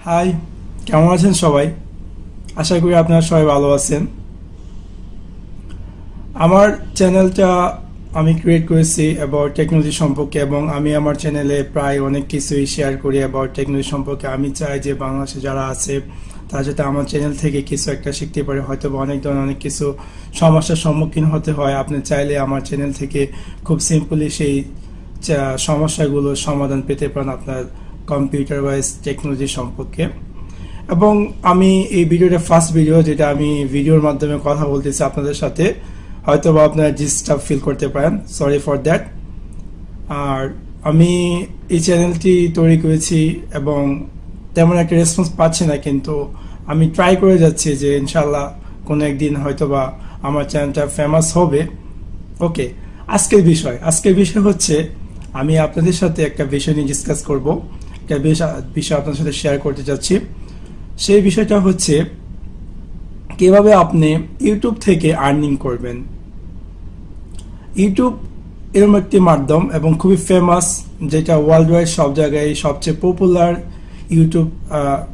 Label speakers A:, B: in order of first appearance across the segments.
A: High, কেমন আছেন সবাই? আশা করি আপনারা সবাই ভালো আছেন। আমার চ্যানেলটা আমি ক্রিয়েট করেছি অ্যাবাউট টেকনোলজি সম্পর্কে, এবং আমি আমার চ্যানেলে প্রায় অনেক কিছুই শেয়ার করি অ্যাবাউট টেকনোলজি সম্পর্কে। আমি চাই যে বাংলাদেশে যারা আছে তারা যাতে আমার চ্যানেল থেকে কিছু একটা শিখতে পারে। হয়তো অনেক ধরনের অনেক কিছু সমস্যার সম্মুখীন হতে হয়, আপনি চাইলে আমার চ্যানেল থেকে খুব সিম্পলি সেই সমস্যাগুলোর সমাধান পেতে পারেন আপনার কম্পিউটার ওয়াইজ টেকনোলজি সম্পর্কে। এবং আমি এই ভিডিওটা ফার্স্ট ভিডিও, যেটা আমি ভিডিওর মাধ্যমে কথা বলতেছি আপনাদের সাথে। হয়তো বা আপনারা ডিস্টার্ব ফিল করতে পারেন, সরি ফর দ্যাট। আর আমি এই চ্যানেলটি তৈরি করেছি এবং তেমন একটা রেসপন্স পাচ্ছি না, কিন্তু আমি ট্রাই করে যাচ্ছি যে ইনশাল্লাহ কোনো একদিন হয়তো বা আমার চ্যানেলটা ফেমাস হবে। ওকে, আজকের বিষয় হচ্ছে আমি আপনাদের সাথে একটা বিষয় নিয়ে ডিসকাস করব, একটা বিষয় আপনাদের সাথে শেয়ার করতে চাচ্ছি। সেই বিষয়টা হচ্ছে কিভাবে আপনি ইউটিউব থেকে আর্নিং করবেন। ইউটিউব এরকম একটি মাধ্যম এবং খুবই ফেমাস, যেটা ওয়ার্ল্ড ওয়াইড সব জায়গায় সবচেয়ে পপুলার ইউটিউব,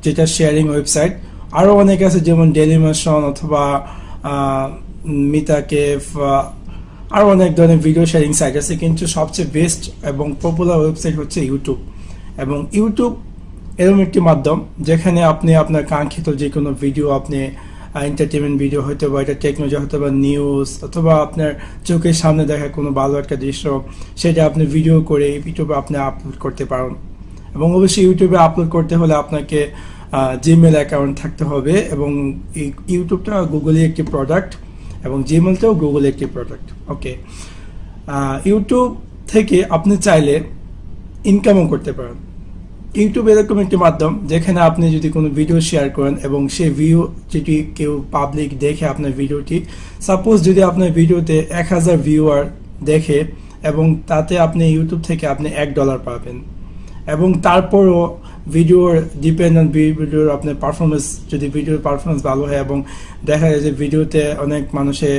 A: যেটা শেয়ারিং ওয়েবসাইট। আরও অনেক আছে, যেমন ডেলিমেশন অথবা মিতাকেফ, আরও অনেক ধরনের ভিডিও শেয়ারিং সাইট আছে, কিন্তু সবচেয়ে বেস্ট এবং পপুলার ওয়েবসাইট হচ্ছে ইউটিউব। এবং ইউটিউব এরকম একটি মাধ্যম যেখানে আপনি আপনার কাঙ্ক্ষিত যে কোনো ভিডিও, আপনি এন্টারটেনমেন্ট ভিডিও, হয়তো বা এটা টেকনোলজি, হয়তো বা নিউজ, অথবা আপনার চোখের সামনে দেখা কোনো ভালো একটা দৃশ্য, সেটা আপনি ভিডিও করে ইউটিউবে আপনি আপলোড করতে পারেন। এবং অবশ্যই ইউটিউবে আপলোড করতে হলে আপনাকে জিমেল অ্যাকাউন্ট থাকতে হবে, এবং ইউটিউবটা গুগলের একটি প্রোডাক্ট এবং জিমেলটাও গুগলের একটি প্রোডাক্ট। ওকে, ইউটিউব থেকে আপনি চাইলে ইনকামও করতে পারেন। ইউটিউব এরকম একটি মাধ্যম যেখানে আপনি যদি কোনো ভিডিও শেয়ার করেন এবং সেই ভিডিও যদি কেউ পাবলিক দেখে আপনার ভিডিওটি, সাপোজ যদি আপনার ভিডিওতে 1000 ভিউয়ার দেখে এবং তাতে আপনি ইউটিউব থেকে আপনি $1 পাবেন। এবং তারপরও ভিডিওর ডিপেন্ডেন্ট ভিডিওর আপনার পারফরমেন্স, যদি ভিডিওর পারফরমেন্স ভালো হয় এবং দেখা যায় যে ভিডিওতে অনেক মানুষে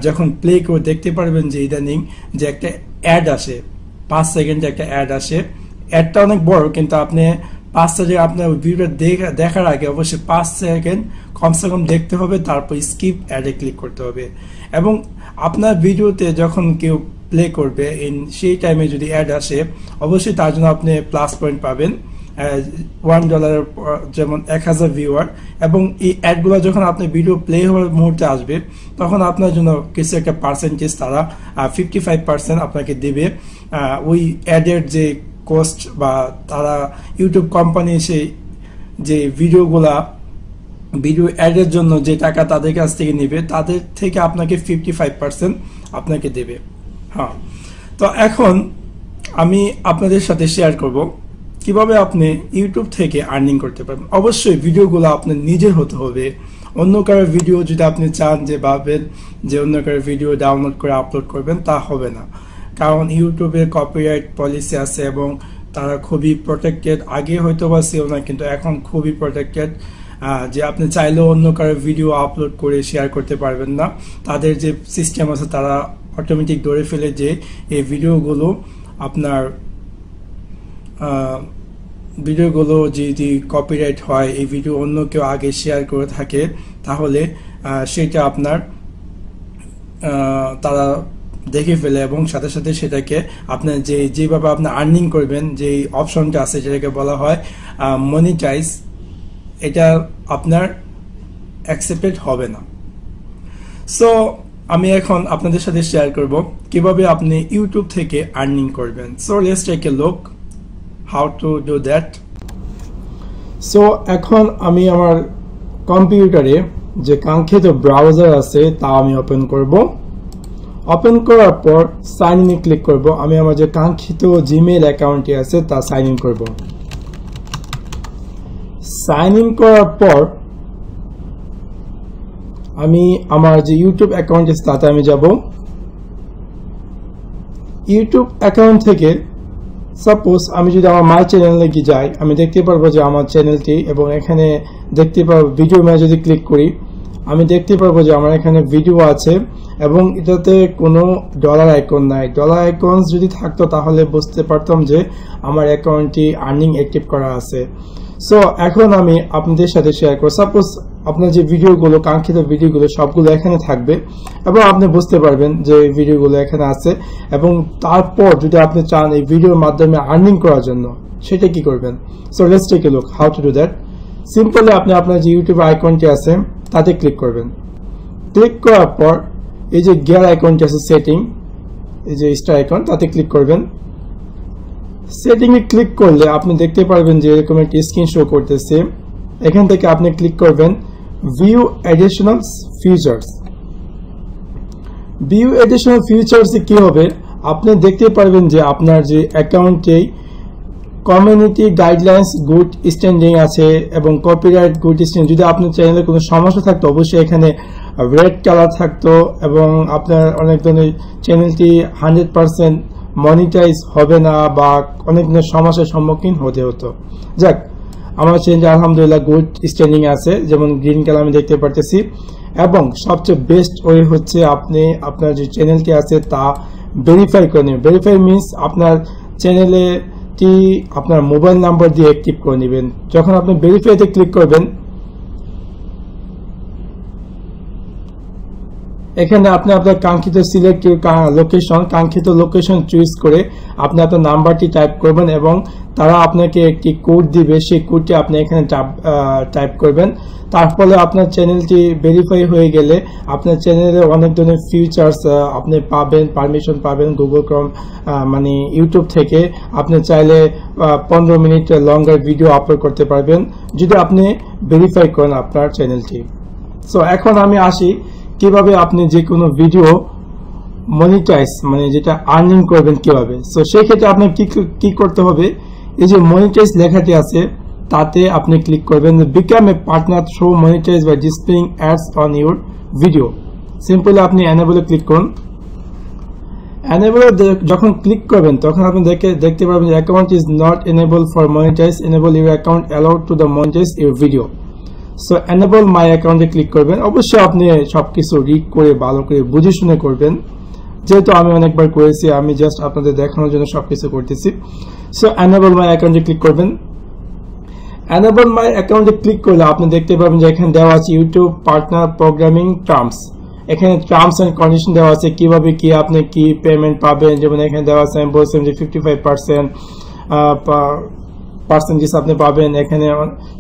A: যখন প্লে করে দেখতে পারবেন যে ইদানিং যে একটা অ্যাড আসে, 5 সেকেন্ডে একটা অ্যাড আসে, অ্যাডটা অনেক বড়, কিন্তু আপনি 5 সেকেন্ড আপনার ভিডিওটা দেখার আগে অবশ্যই 5 সেকেন্ড কমসে কম দেখতে হবে, তারপর স্কিপ অ্যাডে ক্লিক করতে হবে। এবং আপনার ভিডিওতে যখন কেউ প্লে করবে সেই টাইমে যদি অ্যাড আসে, অবশ্যই তার জন্য আপনি প্লাস পয়েন্ট পাবেন, $1, যেমন 1000 ভিউয়ার। এবং এই অ্যাডগুলো যখন আপনার ভিডিও প্লে হওয়ার মুহূর্তে আসবে, তখন আপনার জন্য কিছু একটা পার্সেন্টেজ, তারা 55% আপনাকে দেবে। ওই অ্যাডের যে কস্ট, বা তারা ইউটিউব কোম্পানি সেই যে ভিডিও অ্যাডের জন্য যে টাকা তাদের কাছ থেকে নেবে, তাদের থেকে আপনাকে 55% আপনাকে দেবে। হ্যাঁ, তো এখন আমি আপনাদের সাথে শেয়ার করব কিভাবে আপনি ইউটিউব থেকে আর্নিং করতে পারবেন। অবশ্যই ভিডিওগুলো আপনার নিজের হতে হবে। অন্য কারোর ভিডিও যদি আপনি চান যে ভাবেন যে অন্য কারোর ভিডিও ডাউনলোড করে আপলোড করবেন, তা হবে না। কারণ ইউটিউবের কপিরাইট পলিসি আছে এবং তারা খুবই প্রোটেক্টেড। আগে হয়তো বা ছিল না, কিন্তু এখন খুবই প্রোটেক্টেড, যে আপনি চাইলেও অন্য কারোর ভিডিও আপলোড করে শেয়ার করতে পারবেন না। তাদের যে সিস্টেম আছে তারা অটোমেটিক ধরে ফেলে যে এই ভিডিওগুলো যদি কপিরাইট হয়, এই ভিডিও অন্য কেউ আগে শেয়ার করে থাকে, তাহলে সেটা আপনার তারা দেখে ফেলে এবং সাথে সাথে সেটাকে আপনার যেভাবে আপনি আর্নিং করবেন, যে অপশনটা আছে যেটাকে বলা হয় মনিটাইজ, এটা আপনার অ্যাকসেপ্টেড হবে না। সো আমি এখন আপনাদের সাথে শেয়ার করব কিভাবে আপনি ইউটিউব থেকে আর্নিং করবেন। So let's take a look how to do that. So এখন আমি আমার কম্পিউটারে যে কাঙ্ক্ষিত ব্রাউজার আছে তা আমি ওপেন করব। ওপেন করার পর সাইন ইনে ক্লিক করব। আমি আমার যে কাঙ্ক্ষিত জিমেল অ্যাকাউন্টটি আছে তা সাইন ইন করব। সাইন ইন করার পর আমি আমার যে ইউটিউব অ্যাকাউন্ট আছে তাতে আমি যাব। ইউটিউব অ্যাকাউন্ট থেকে সাপোজ আমি যদি আমার মাই চ্যানেলে গিয়ে যাই, আমি দেখতে পারবো যে আমার চ্যানেলটি, এবং এখানে দেখতে পারবো ভিডিও মে যদি ক্লিক করি, আমি দেখতে পারবো যে আমার এখানে ভিডিও আছে এবং এটাতে কোনো ডলার আইকন নাই। ডলার আইকন যদি থাকতো তাহলে বুঝতে পারতাম যে আমার অ্যাকাউন্টটি আর্নিং অ্যাক্টিভ করা আছে। সো এখন আমি আপনাদের সাথে শেয়ার করব। সাপোজ আপনার যে ভিডিওগুলো, কাঙ্ক্ষিত ভিডিওগুলো সবগুলো এখানে থাকবে এবং আপনি বুঝতে পারবেন যে ভিডিওগুলো এখানে আছে। এবং তারপর যদি আপনি চান এই ভিডিওর মাধ্যমে আর্নিং করার জন্য, সেটা কি করবেন? So let's take a look how to do that. Simply আপনি আপনার যে ইউটিউব আইকনটি আছে তাতে ক্লিক করবেন। ক্লিক করার পর এই যে গিয়ার আইকনটি আছে, সেটিং, এই যে স্টার আইকন, তাতে ক্লিক করবেন। সেটিং এ ক্লিক করলে আপনি দেখতে পারবেন যে এরকম একটি স্ক্রিন শো করতেছে। এখান থেকে আপনি ক্লিক করবেন view additional features. View additional features এ কি হবে, আপনি দেখতে পারবেন যে আপনার যে অ্যাকাউন্টে কমিউনিটি গাইডলাইন্স গুড স্ট্যান্ডিং আছে এবং কপিরাইট গুড স্ট্যান্ডিং। যদি আপনার চ্যানেলে কোনো সমস্যা থাকতো অবশ্যই এখানে রেড কালার থাকতো এবং আপনার অনেক ধরনের চ্যানেলটি 100% মনিটাইজ হবে না বা অনেক ধরনের সমস্যার সম্মুখীন হতে হতো। যাক, আমার চ্যানেলটি আলহামদুলিল্লাহ গুড স্ট্যান্ডিং আছে, যেমন গ্রিন কালার আমি দেখতে পারতেছি। এবং সবচেয়ে বেস্ট ওয়ে হচ্ছে আপনি আপনার যে চ্যানেলটি আছে তা ভেরিফাই করে নেবেন। ভেরিফাই মিনস আপনার চ্যানেলে আপনার মোবাইল নাম্বার দিয়ে অ্যাক্টিভ করে নেবেন। যখন আপনি ভেরিফাইতে ক্লিক করবেন, এখানে আপনি আপনার কাঙ্ক্ষিত সিলেক্ট কাঙ্ক্ষিত লোকেশন চুজ করে আপনি আপনার নাম্বারটি টাইপ করবেন এবং তারা আপনাকে একটি কোড দিবে। সেই কোডটি আপনি এখানে টাইপ করবেন। তার ফলে আপনার চ্যানেলটি ভেরিফাই হয়ে গেলে আপনার চ্যানেলে অনেক ধরনের ফিচার্স আপনি পাবেন, পারমিশন পাবেন গুগল ক্রোম মানে ইউটিউব থেকে। আপনি চাইলে 15 মিনিট লঙ্গার ভিডিও আপলোড করতে পারবেন যদি আপনি ভেরিফাই করেন আপনার চ্যানেলটি। সো এখন আমি আসি কিভাবে আপনি যে কোনো ভিডিও মনিটাইজ মানে যেটা আর্নিং করবেন কিভাবে। সো সেই ক্ষেত্রে আপনার কি করতে হবে, এই যে মনিটাইজ লেখাটি আছে তাতে আপনি ক্লিক করবেন। Become a partner show monetise by displaying ads on your video. Simply আপনি এনেবলে ক্লিক করুন। এনেবলে যখন ক্লিক করবেন তখন আপনি দেখতে পাবেন account is not enable for monetize, enable your account allowed to the monetize your video. So enable my অ্যাকাউন্টে ক্লিক করবেন। অবশ্যই আপনি সবকিছু রিড করে ভালো করে বুঝে শুনে করবেন, যেহেতু আমি অনেকবার করেছি, আমি জাস্ট আপনাদের দেখানোর জন্য সবকিছু করতেছি। সো এনেবল মাই অ্যাকাউন্টে ক্লিক করবেন। এনেবল মাই অ্যাকাউন্টে ক্লিক করলে আপনি দেখতে পাবেন যে এখানে দেওয়া আছে ইউটিউব পার্টনার প্রোগ্রামিং টার্মস। এখানে টার্মস এন্ড কন্ডিশন দেওয়া আছে কিভাবে কি আপনি কি পেমেন্ট পাবেন। যেমন এখানে দেওয়া আছে, আমি বলছিলাম যে 55% পার্সেন্টেজ আপনি পাবেন। এখানে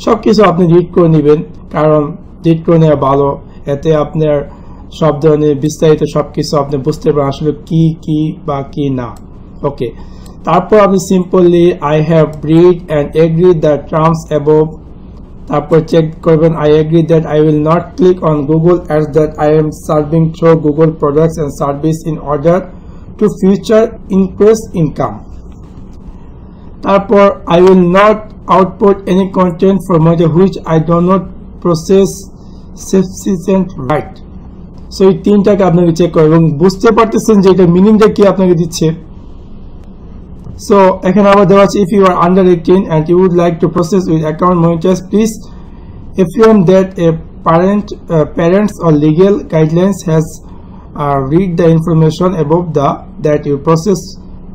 A: সবকিছু আপনি রিড করে নেবেন, কারণ রিড করে নেওয়া ভালো, এতে আপনার সব ধরনের বিস্তারিত সবকিছু আপনি বুঝতে পারেন আসলে কি কি বা কি না। ওকে, তারপর আপনি simply I have read and agree the terms above. তারপর চেক করবেন I agree that I will not click on Google ads that I am serving through Google products and service in order to future increase income. তারপর I will not output any content from which I do not process sufficient right. So এই তিনটাকে আপনাকে check করবেন এবং বুঝতে পারতেছেন যে এটা মিনিংটা কি আপনাকে দিচ্ছে। সো এখানে আবার দেওয়া আছে if you are under 18 and you would like to process with account monitors, please affirm that a parents or legal guidelines has read the information above that you process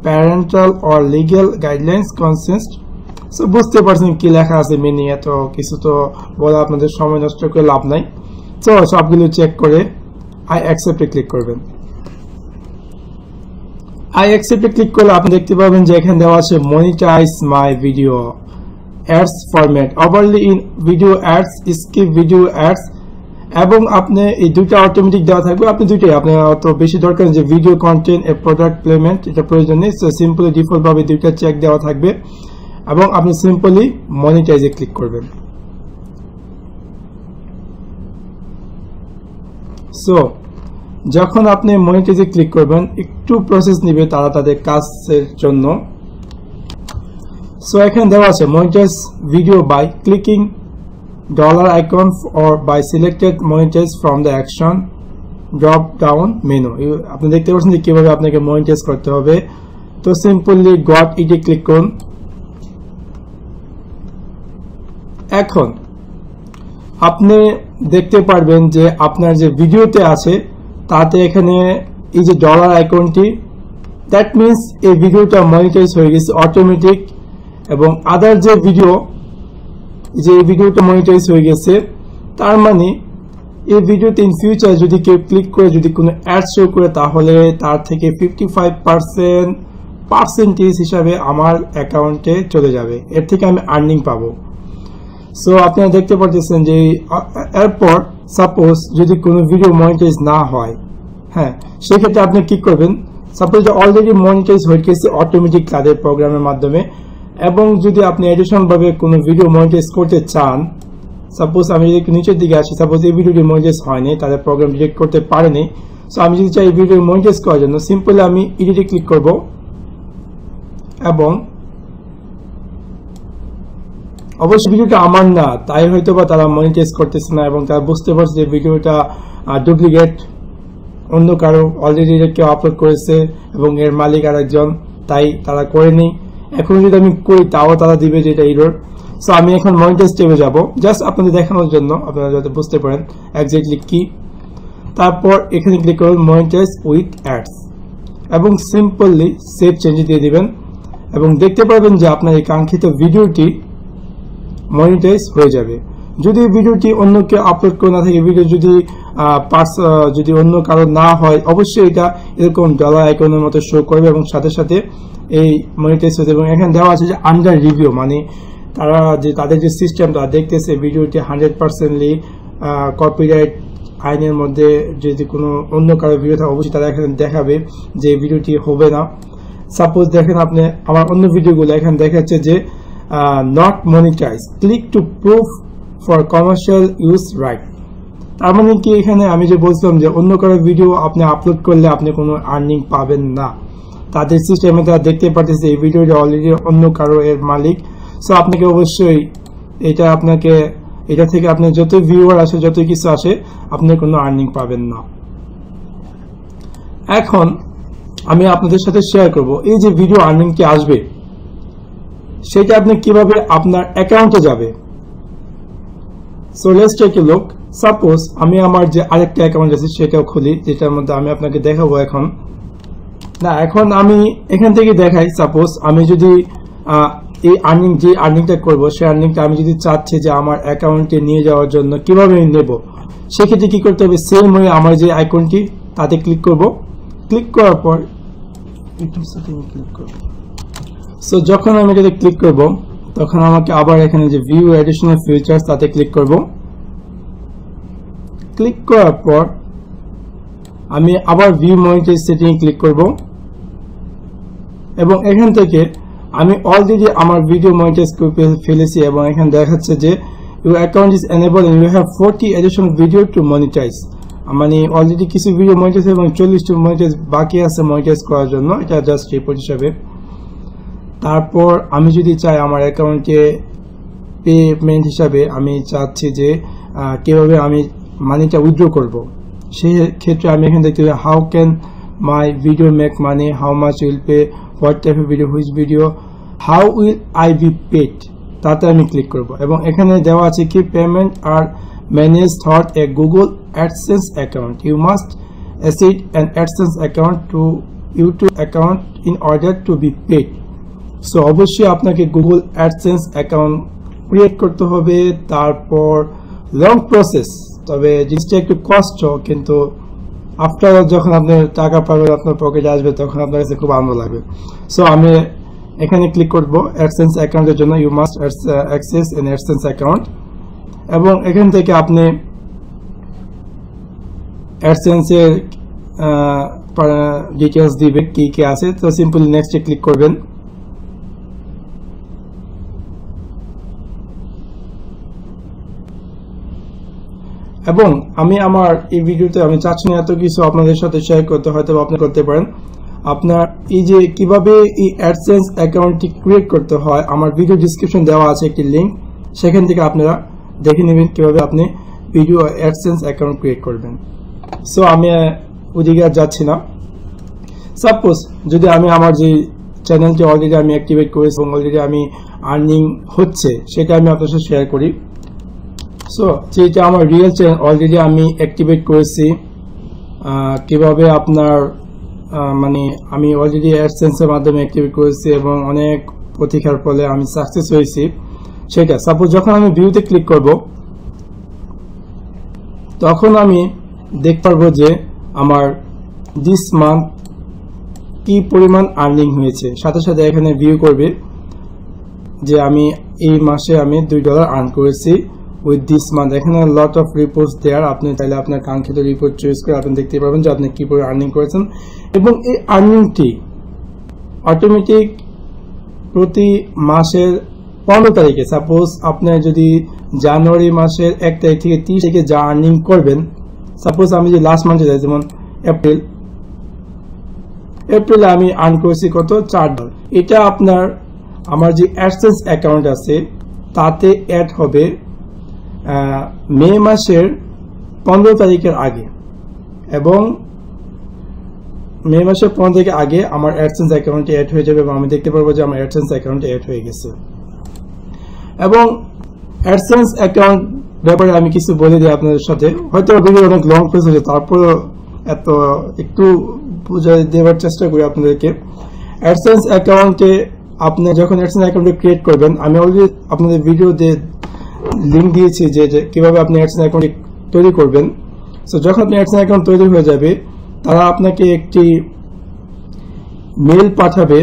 A: parental or legal guidelines consist. So বুঝতে পারছেন কি লেখা আছে meaning, এত কিছু তো বলা আপনাদের সময় নষ্ট করে লাভ নাই। সো সবগুলো চেক করে আই অ্যাকসেপ্টে ক্লিক করবেন। আই অ্যাকসেপ্টে ক্লিক করলে আপনি দেখতে পাবেন যে এখানে দেওয়া আছে monetise my video ads format, overlay in video ads, skip video ads. এবং আপনি এই দুইটা অটোমেটিক দেওয়া থাকবে, আপনি দুইটাই, আপনার অত বেশি দরকার যে ভিডিও কন্টেন্ট এ প্রোডাক্ট পেমেন্ট এটা প্রয়োজন নেই। সো সিম্পলি ডিফল্ট ভাবে দুইটা চেক দেওয়া থাকবে এবং আপনি সিম্পলি মনিটাইজে ক্লিক করবেন। সো যখন আপনি মনিটাইজে ক্লিক করবেন একটু প্রসেস নেবে তারা তাদের কাজের জন্য। সো এখানে দেওয়া আছে monetise video by clicking dollar icon or by selected monetize from the action drop down menu. আপনি দেখতে পাচ্ছেন যে কিভাবে আপনাকে মনিটাইজ করতে হবে। তো সিম্পলি গট ইটে ক্লিক করুন। এখন আপনি দেখতে পারবেন যে আপনার যে ভিডিওতে আছে তাতে এখানে এই যে ডলার আইকনটি, দ্যাট মিন্স এই ভিডিওটা মনিটাইজ হয়ে গেছে অটোমেটিক। এবং আদার যে ভিডিও যে এই ভিডিওটা মনিটাইজ হয়ে গেছে, তার মানে এই ভিডিওতে ইন ফিউচার যদি কেউ ক্লিক করে যদি কোনো অ্যাড শো করে, তাহলে তার থেকে 55% হিসাবে আমার অ্যাকাউন্টে চলে যাবে, এর থেকে আমি আর্নিং পাবো। সো আপনারা দেখতে পাচ্ছেন যে এরপর সাপোজ যদি কোনো ভিডিও মনিটাইজ না হয়, হ্যাঁ, সেক্ষেত্রে আপনি কি করবেন, সাপোজ অলরেডি মনিটাইজ হয়ে গেছে অটোমেটিক তাদের প্রোগ্রামের মাধ্যমে, এবং যদি আপনি এডিশনাল ভাবে কোনো ভিডিও মনিটাইজ করতে চান, সাপোজ আমি যদি একটু নিচের দিকে আসি, সাপোজ এই ভিডিওটি মনিটাইজ হয়নি, তাদের প্রোগ্রাম ডিটেক্ট করতে পারেনি, সো আমি যদি চাই এই ভিডিও মনিটাইজ করার জন্য সিম্পলি আমি এডিটে ক্লিক করব, এবং অবশ্যই ভিডিওটা আমার না, তাই হয়তো বা তারা মনিটাইজ করতেছে না, এবং তারা বুঝতে পারছে যে ভিডিওটা ডুপ্লিকেট, অন্য কারো অলরেডি কেউ আপলোড করেছে এবং এর মালিক আরেকজন, তাই তারা করেনি। এখন যদি আমি করি তাও তারা দিবে যে এটা এরর। সো আমি এখন মনিটাইজ ট্যাবে যাব, জাস্ট আপনাদের দেখানোর জন্য, আপনারা যাতে বুঝতে পারেন এক্স্যাক্টলি কি। তারপর এখানে ক্লিক করুন মনিটাইজ উইথ অ্যাডস, এবং সিম্পলি সেভ চেঞ্জ দিয়ে দিবেন, এবং দেখতে পারবেন যে আপনার এই কাঙ্ক্ষিত ভিডিওটি মনিটাইজ হয়ে যাবে। যদি ভিডিওটি অন্য কেউ আপলোড করে না থাকে, ভিডিও যদি অন্য কারো না হয়, অবশ্যই এটা এরকম ডলার আইকনের মতো শো করবে এবং সাথে সাথে এই মনিটাইজ হতে। এবং এখানে দেওয়া আছে যে আন্ডার রিভিউ, মানে তারা যে তাদের যে সিস্টেম তারা দেখতেছে ভিডিওটি 100%লি কপিরাইট আইনের মধ্যে যদি কোনো অন্য কারো ভিডিও থাকে, অবশ্যই তারা এখানে দেখাবে যে ভিডিওটি হবে না। সাপোজ দেখেন আপনি আমার অন্য ভিডিওগুলো এখানে দেখাচ্ছে যে not monetise, click to proof for commercial use right. তার মানে কি, এখানে আমি যে বলছিলাম যে অন্য কারো ভিডিও আপনি আপলোড করলে আপনি কোনো আর্নিং পাবেন না, তাদের সিস্টেমে তারা দেখতে পাচ্ছে এই ভিডিওটা অলরেডি অন্য কারো এর মালিক। সো আপনাকে অবশ্যই এটা থেকে আপনার যত ভিউয়ার আসে, যত কিছু আসে, আপনি কোনো আর্নিং পাবেন না। এখন আমি আপনাদের সাথে শেয়ার করব এই যে ভিডিও আর্নিংটি আসবে সেটা আপনি কিভাবে আপনার অ্যাকাউন্টে যাবে। So let's take a look. Suppose আমি আমার যে আরেকটা অ্যাকাউন্ট আছে সেটাও খুলি, যেটার মধ্যে আমি আপনাকে দেখাবো। এখন আমি এখান থেকে দেখাই। সাপোজ আমি যদি এই আর্নিংটা করবো, সেই আর্নিংটা আমি যদি চাচ্ছি যে আমার অ্যাকাউন্টে নিয়ে যাওয়ার জন্য কিভাবে নেব, সেক্ষেত্রে কি করতে হবে, সেম ওয়ে আমার যে আইকনটি তাতে ক্লিক করব। ক্লিক করার পর সো যখন আমি এটাতে ক্লিক করব, তখন আমাকে আবার এখানে যে ভিউ অ্যাডিশনাল ফিচার্স তাতে ক্লিক করব। ক্লিক করার পর আমি আবার ভিউ মনিটাইজ সেটিং ক্লিক করব, এবং এখান থেকে আমি অলরেডি আমার ভিডিও মনিটাইজ করে ফেলেছি, এবং এখানে দেখাচ্ছে যে your account is enable and you have 40 additional video to monetise. মানে অলরেডি কিছু ভিডিও মনিটাইজ এবং 40টি মনিটাইজ বাকি আছে মনিটাইজ করার জন্য, এটা জাস্ট রিপোর্ট হিসাবে। তারপর আমি যদি চাই আমার অ্যাকাউন্টে পেমেন্ট হিসাবে আমি চাচ্ছি যে কিভাবে আমি মানিটা উইথড্র করব, সেই ক্ষেত্রে আমি এখানে দেখতে পাই how can my video make money, how much will pay, what type of video, which video, how will I be paid, তাতে আমি ক্লিক করব। এবং এখানে দেওয়া আছে কি payment are manage through a Google AdSense account, you must associate an AdSense account to YouTube account in order to be paid. So অবশ্যই আপনাকে গুগল অ্যাডসেন্স অ্যাকাউন্ট ক্রিয়েট করতে হবে, তারপর লং প্রসেস, তবে জিনিসটা একটু কষ্ট, কিন্তু আফটার যখন আপনার টাকা পাবেন আপনার পকেটে আসবে তখন আপনার কাছে খুব আনন্দ লাগবে। সো আমি এখানে ক্লিক করব অ্যাডসেন্স অ্যাকাউন্টের জন্য, you must access an AdSense account, এবং এখান থেকে আপনি অ্যাডসেন্সের ডিটেলস দিবে কি কি আছে। তো সিম্পলি নেক্সটে ক্লিক করবেন। এবং আমি আমার এই ভিডিওতে আমি চাচ্ছি না এত কিছু আপনাদের সাথে শেয়ার করতে, হয়তো আপনি করতে পারেন। আপনার এই যে কিভাবে এই অ্যাডসেন্স অ্যাকাউন্টটি ক্রিয়েট করতে হয়, আমার ভিডিও ডিসক্রিপশন দেওয়া আছে একটি লিঙ্ক, সেখান থেকে আপনারা দেখে নেবেন কিভাবে আপনি ভিডিও অ্যাডসেন্স অ্যাকাউন্ট ক্রিয়েট করবেন। সো আমি ওদিকে আর যাচ্ছি না। সাপোজ যদি আমি আমার যে চ্যানেলটি অলরেডি আমি অ্যাক্টিভেট করেছি এবং অলরেডি আমি আর্নিং হচ্ছে, সেটা আমি আপনার সাথে শেয়ার করি। সো যেটা আমার রিয়েল চ্যানেল অলরেডি আমি অ্যাক্টিভেট করেছি, কিভাবে আপনার মানে আমি অলরেডি অ্যাডসেন্সের মাধ্যমে অ্যাক্টিভেট করেছি এবং অনেক প্রতীক্ষার ফলে আমি সাকসেস হয়েছি, সেটা। সাপোজ যখন আমি ভিউতে ক্লিক করব তখন আমি দেখতে পারবো যে আমার দিস মান্থ কি পরিমাণ আর্নিং হয়েছে। সাথে সাথে এখানে ভিউ করবে যে আমি এই মাসে আমি $2 আর্ন করেছি উইথ দিস মান্থ। এখানে লট অফ রিপোর্টস দেয়ার, আপনি চাইলে আপনার কাঙ্ক্ষিত রিপোর্ট চুজ করে আপনি দেখতে পারবেন যে আপনি কি পরিমাণ আর্নিং করেছেন। এবং এই আর্নিংটি অটোমেটিক প্রতি মাসের 15 তারিখে, সাপোজ আপনার যদি জানুয়ারি মাসের 1 তারিখ থেকে 30 তারিখে যা আর্নিং করবেন, সাপোজ আমি যদি লাস্ট মান্থে যাই যেমন এপ্রিলে আমি আর্ন করেছি কত $4। এটা আমার যে অ্যাডসেন্স অ্যাকাউন্ট আছে তাতে অ্যাড হবে মে মাসের 15 তারিখের আগে, এবং মে মাসের 15 তারিখের আগে আমার অ্যাডসেন্স অ্যাকাউন্টে অ্যাড হয়ে যাবে এবং আমি দেখতে পারবো যে আমার অ্যাডসেন্স অ্যাকাউন্টে অ্যাড হয়ে গেছে। এবং অ্যাডসেন্স অ্যাকাউন্ট ব্যাপারে আমি কিছু বলে দিই আপনাদের সাথে, হয়তো ভিডিও অনেক লং প্রসেস হয়েছে, তারপরে এত একটু বুঝিয়ে দেওয়ার চেষ্টা করি আপনাদেরকে। অ্যাডসেন্স অ্যাকাউন্টে আপনি যখন অ্যাডসেন্স অ্যাকাউন্টে ক্রিয়েট করবেন, আমি অলরেডি আপনাদের ভিডিওতে লিঙ্ক দিয়েছি যে কিভাবে আপনি অ্যাডসেন্স অ্যাকাউন্ট তৈরি করবেন। সো যখন আপনি অ্যাডসেন্স অ্যাকাউন্ট তৈরি হয়ে যাবে, তারা আপনাকে একটি মেল পাঠাবে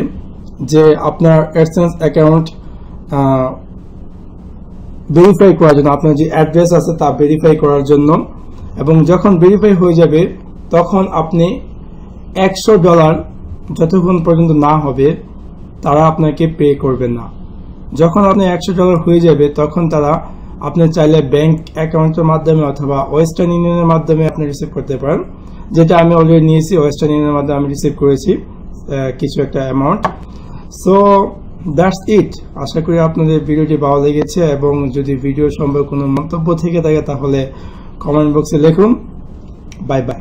A: যে আপনার অ্যাডসেন্স অ্যাকাউন্ট ভেরিফাই করার জন্য, আপনার যে অ্যাড্রেস আছে তা ভেরিফাই করার জন্য। এবং যখন ভেরিফাই হয়ে যাবে তখন আপনি $100 যতক্ষণ পর্যন্ত না হবে তারা আপনাকে পে করবে না। যখন আপনি $100 হয়ে যাবে তখন তারা আপনি চাইলে ব্যাংক অ্যাকাউন্টের মাধ্যমে অথবা ওয়েস্টার্ন ইউনিয়নের মাধ্যমে আপনি রিসিভ করতে পারেন, যেটা আমি অলরেডি নিয়েছি। ওয়েস্টার্ন ইউনিয়নের মাধ্যমে আমি রিসিভ করেছি কিছু একটা অ্যামাউন্ট। So that's it. আশা করি আপনাদের ভিডিওটি ভালো লেগেছে, এবং যদি ভিডিও সম্পর্কে কোনো মন্তব্য থেকে থাকে তাহলে কমেন্ট বক্সে লিখুন। Bye bye.